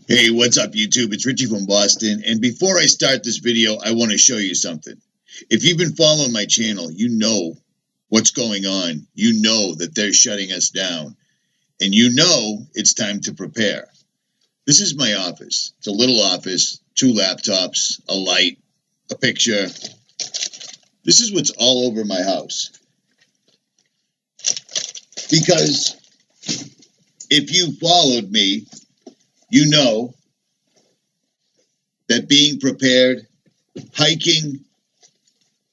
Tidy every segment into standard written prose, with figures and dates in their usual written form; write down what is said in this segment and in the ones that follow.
Hey, what's up, YouTube? It's Richie from Boston, and before I start this video, I want to show you something. If you've been following my channel, you know what's going on. You know that they're shutting us down, and you know it's time to prepare. This is my office. It's a little office, 2 laptops, a light, a picture. This is what's all over my house. Because if you followed me, you know that being prepared, hiking,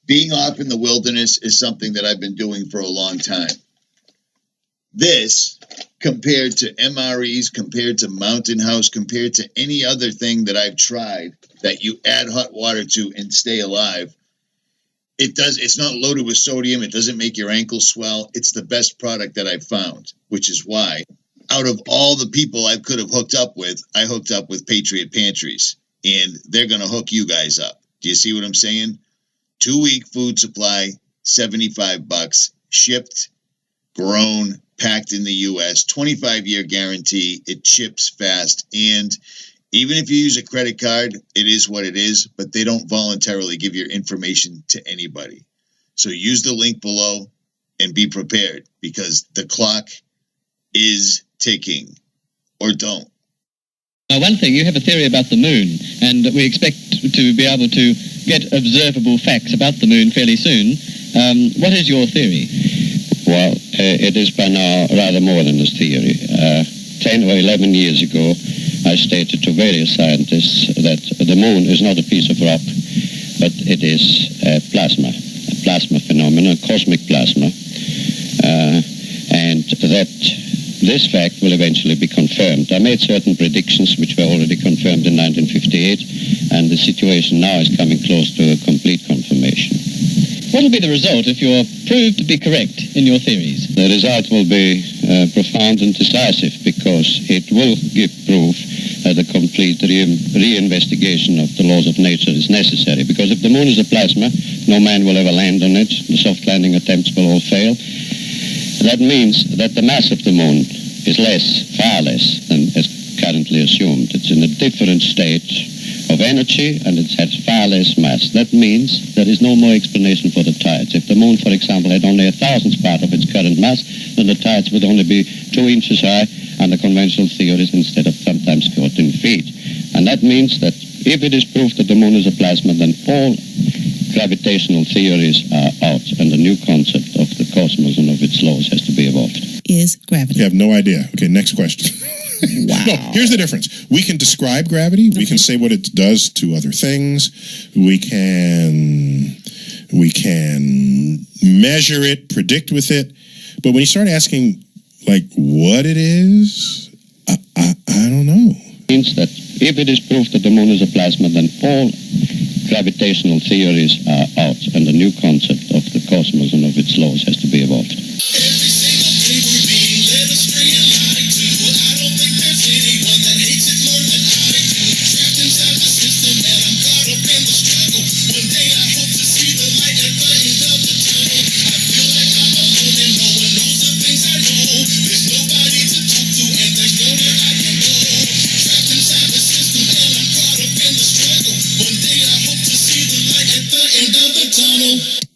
being off in the wilderness is something that I've been doing for a long time. This, compared to MREs, compared to Mountain House, compared to any other thing that I've tried that you add hot water to and stay alive, it's not loaded with sodium. It doesn't make your ankles swell. It's the best product that I've found, which is why out of all the people I could have hooked up with, I hooked up with Patriot Pantries, and they're going to hook you guys up. Do you see what I'm saying? 2-week food supply, $75, shipped, grown, packed in the U.S., 25-year guarantee. It ships fast, and even if you use a credit card, it is what it is, but they don't voluntarily give your information to anybody. So use the link below and be prepared, because the clock is ticking, or don't. Now, one thing, you have a theory about the moon, and we expect to be able to get observable facts about the moon fairly soon. What is your theory? Well, it is by now rather more than a theory. 10 or 11 years ago, I stated to various scientists that the moon is not a piece of rock, but it is a plasma phenomenon, cosmic plasma, and that this fact will eventually be confirmed. I made certain predictions which were already confirmed in 1958, and the situation now is coming close to a complete confirmation. What will be the result if you're proved to be correct in your theories? The result will be profound and decisive, because it will give proof that a complete reinvestigation of the laws of nature is necessary. Because if the moon is a plasma, no man will ever land on it. The soft landing attempts will all fail. That means that the mass of the moon is far less than is currently assumed. It's in a different state of energy, and it has far less mass. That means there is no more explanation for the tides. If the moon, for example, had only 1,000th part of its current mass, then the tides would only be 2 inches high under conventional theories instead of sometimes 14 feet. And that means that if it is proved that the moon is a plasma, then all gravitational theories are out, and the new concept of the cosmos and of its laws has to be evolved. Is gravity? You have no idea. Okay, next question. Wow. No, here's the difference. We can describe gravity. We can say what it does to other things. We can measure it, predict with it. But when you start asking, like, what it is, I don't know. Means that if it is proved that the moon is a plasma, then all gravitational theories are out, and the new concept of the cosmos and of its laws has to be evolved.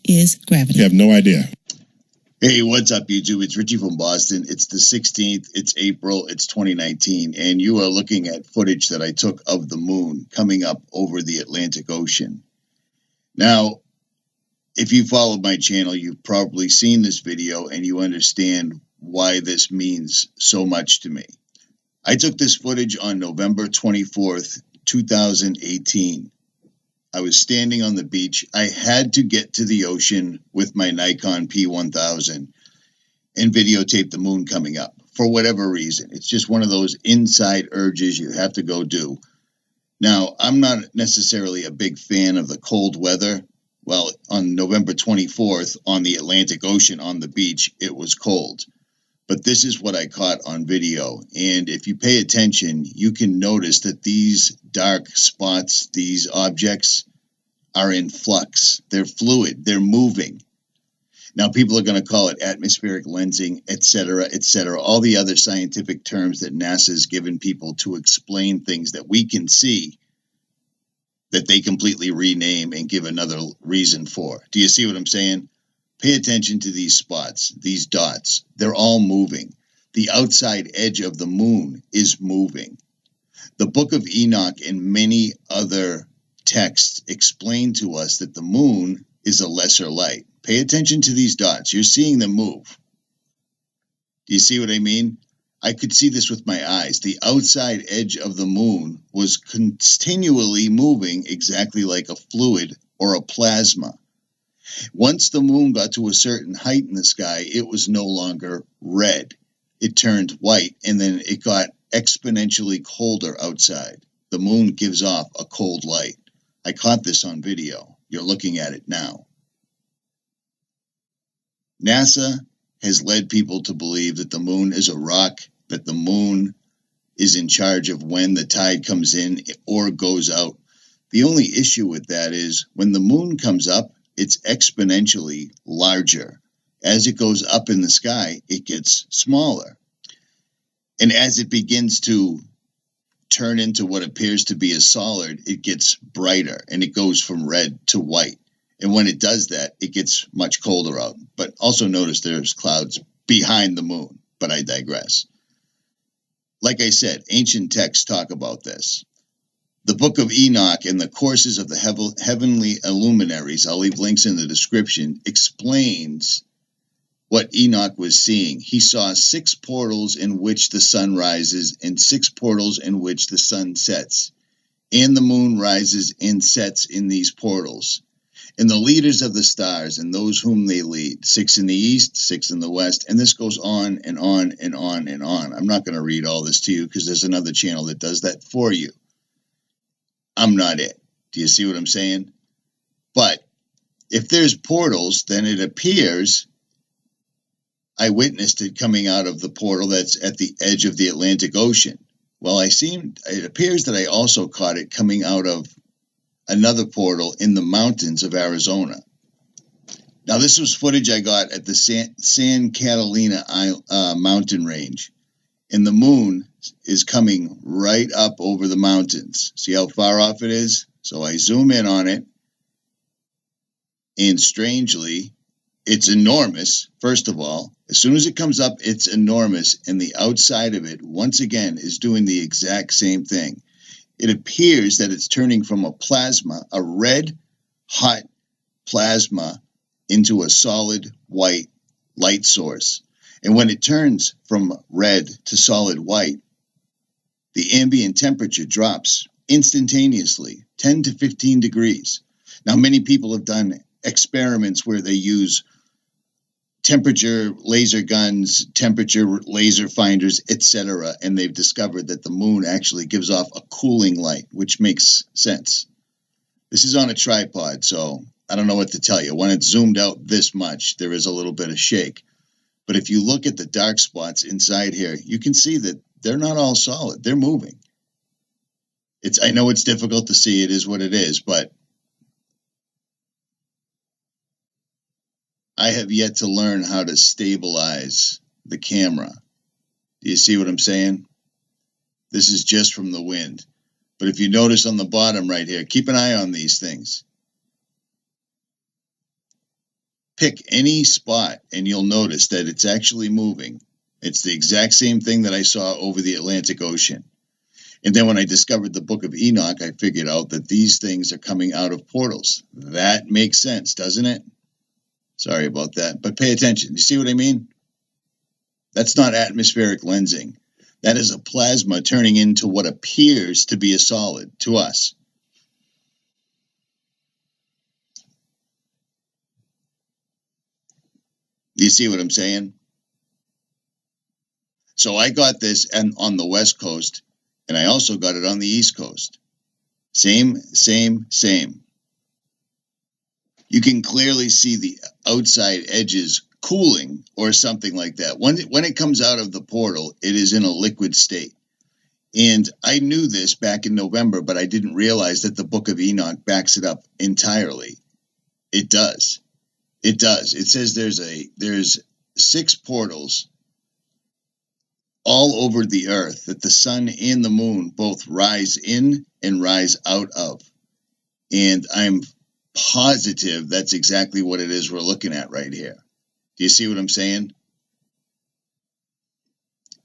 Is gravity? You have no idea. Hey, what's up, YouTube? It's Richie from Boston. It's the 16th. It's April. It's 2019. And you are looking at footage that I took of the moon coming up over the Atlantic Ocean. Now, if you followed my channel, you've probably seen this video and you understand why this means so much to me. I took this footage on November 24th, 2018. I was standing on the beach. I had to get to the ocean with my Nikon P1000 and videotape the moon coming up for whatever reason. It's just one of those inside urges you have to go do. Now, I'm not necessarily a big fan of the cold weather. Well, on November 24th on the Atlantic Ocean on the beach, it was cold. But this is what I caught on video. And if you pay attention, you can notice that these dark spots, these objects, are in flux. They're fluid. They're moving. Now, people are going to call it atmospheric lensing, etc., all the other scientific terms that NASA's given people to explain things that we can see that they completely rename and give another reason for. Do you see what I'm saying? Pay attention to these spots, these dots. They're all moving. The outside edge of the moon is moving. The Book of Enoch and many other texts explain to us that the moon is a lesser light. Pay attention to these dots. You're seeing them move. Do you see what I mean? I could see this with my eyes. The outside edge of the moon was continually moving exactly like a fluid or a plasma. Once the moon got to a certain height in the sky, it was no longer red. It turned white, and then it got exponentially colder outside. The moon gives off a cold light. I caught this on video. You're looking at it now. NASA has led people to believe that the moon is a rock, that the moon is in charge of when the tide comes in or goes out. The only issue with that is when the moon comes up, it's exponentially larger. As it goes up in the sky, it gets smaller. And as it begins to turn into what appears to be a solid, it gets brighter and it goes from red to white. And when it does that, it gets much colder out. But also notice there's clouds behind the moon, but I digress. Like I said, ancient texts talk about this. The Book of Enoch and the Courses of the Heavenly Illuminaries, I'll leave links in the description, explains what Enoch was seeing. He saw 6 portals in which the sun rises and 6 portals in which the sun sets. And the moon rises and sets in these portals. And the leaders of the stars and those whom they lead, 6 in the east, 6 in the west, and this goes on and on and on and on. I'm not going to read all this to you because there's another channel that does that for you. I'm not it. Do you see what I'm saying? But if there's portals, then it appears I witnessed it coming out of the portal that's at the edge of the Atlantic Ocean. Well, it appears that I also caught it coming out of another portal in the mountains of Arizona. Now, this was footage I got at the San Catalina mountain range. And the moon is coming right up over the mountains. See how far off it is? So I zoom in on it. And strangely, it's enormous, first of all. As soon as it comes up, it's enormous. And the outside of it, once again, is doing the exact same thing. It appears that it's turning from a plasma, a red, hot plasma, into a solid white light source. And when it turns from red to solid white, the ambient temperature drops instantaneously, 10 to 15 degrees. Now, many people have done experiments where they use temperature laser guns, temperature laser finders, etc., and they've discovered that the moon actually gives off a cooling light, which makes sense. This is on a tripod, so I don't know what to tell you. When it's zoomed out this much, there is a little bit of shake. But if you look at the dark spots inside here, you can see that they're not all solid. They're moving. I know it's difficult to see. It is what it is, but I have yet to learn how to stabilize the camera. Do you see what I'm saying? This is just from the wind. But if you notice on the bottom right here, keep an eye on these things. Pick any spot and you'll notice that it's actually moving. It's the exact same thing that I saw over the Atlantic Ocean. And then when I discovered the Book of Enoch, I figured out that these things are coming out of portals. That makes sense, doesn't it? Sorry about that, but pay attention. You see what I mean? That's not atmospheric lensing. That is a plasma turning into what appears to be a solid to us. Do you see what I'm saying? So I got this on the West Coast, and I also got it on the East Coast. Same. You can clearly see the outside edges cooling or something like that. When it comes out of the portal, it is in a liquid state. And I knew this back in November, but I didn't realize that the Book of Enoch backs it up entirely. It does. It does. It says there's 6 portals all over the earth that the sun and the moon both rise in and rise out of. And I'm positive that's exactly what it is we're looking at right here. Do you see what I'm saying?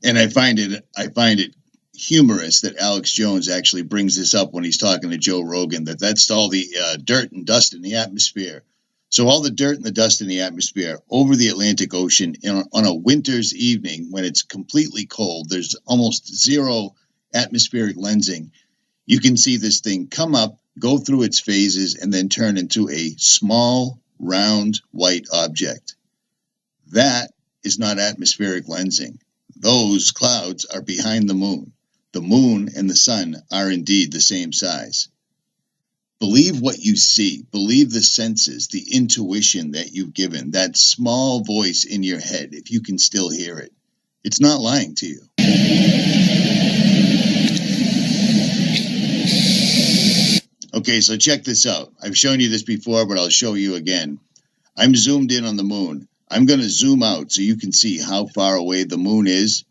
And I find it humorous that Alex Jones actually brings this up when he's talking to Joe Rogan, that's all the dirt and dust in the atmosphere. So all the dirt and the dust in the atmosphere over the Atlantic Ocean on a winter's evening when it's completely cold, there's almost zero atmospheric lensing. You can see this thing come up, go through its phases, and then turn into a small, round, white object. That is not atmospheric lensing. Those clouds are behind the moon. The moon and the sun are indeed the same size. Believe what you see. Believe the senses, the intuition that you've given, that small voice in your head, if you can still hear it. It's not lying to you. Okay, so check this out. I've shown you this before, but I'll show you again. I'm zoomed in on the moon. I'm going to zoom out so you can see how far away the moon is.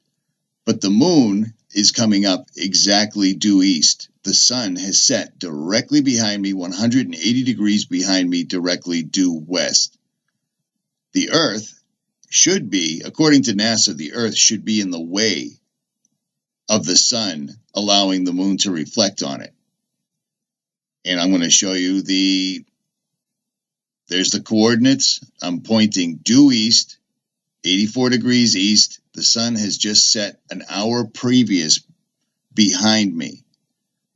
But the moon is coming up exactly due east. The sun has set directly behind me, 180 degrees behind me, directly due west. The Earth should be, according to NASA, the Earth should be in the way of the sun, allowing the moon to reflect on it. And I'm going to show you there's the coordinates. I'm pointing due east, 84 degrees east. The sun has just set an hour previous behind me.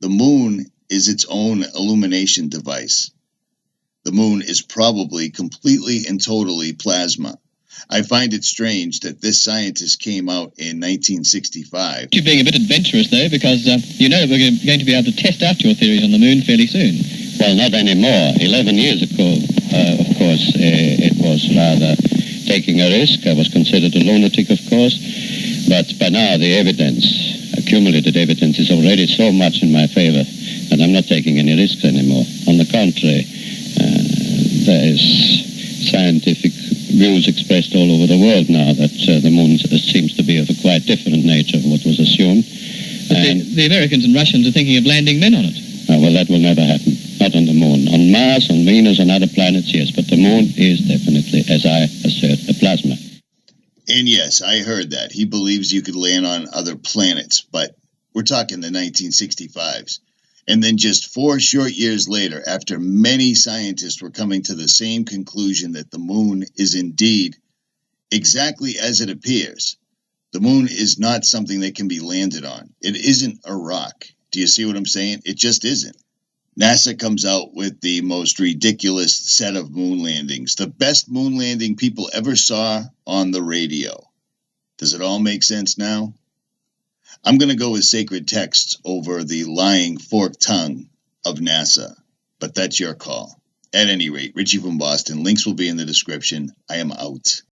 The moon is its own illumination device. The moon is probably completely and totally plasma. I find it strange that this scientist came out in 1965. You're being a bit adventurous, though, because you know we're going to be able to test out your theories on the moon fairly soon. Well, not anymore. 11 years ago, of course, it was rather taking a risk. I was considered a lunatic, of course. But by now, the evidence, accumulated evidence, is already so much in my favor that I'm not taking any risks anymore. On the contrary, there is scientific views expressed all over the world now that the moon seems to be of a quite different nature from what was assumed. But the Americans and Russians are thinking of landing men on it. Well, that will never happen. Not on the moon. On Mars, on Venus, on other planets, yes. But the moon is definitely, as I assert, a plasma. And yes, I heard that. He believes you could land on other planets, but we're talking the 1965s. And then just 4 short years later, after many scientists were coming to the same conclusion that the moon is indeed exactly as it appears, the moon is not something that can be landed on. It isn't a rock. Do you see what I'm saying? It just isn't. NASA comes out with the most ridiculous set of moon landings, the best moon landing people ever saw on the radio. Does it all make sense now? I'm going to go with sacred texts over the lying forked tongue of NASA, but that's your call. At any rate, Richie from Boston. Links will be in the description. I am out.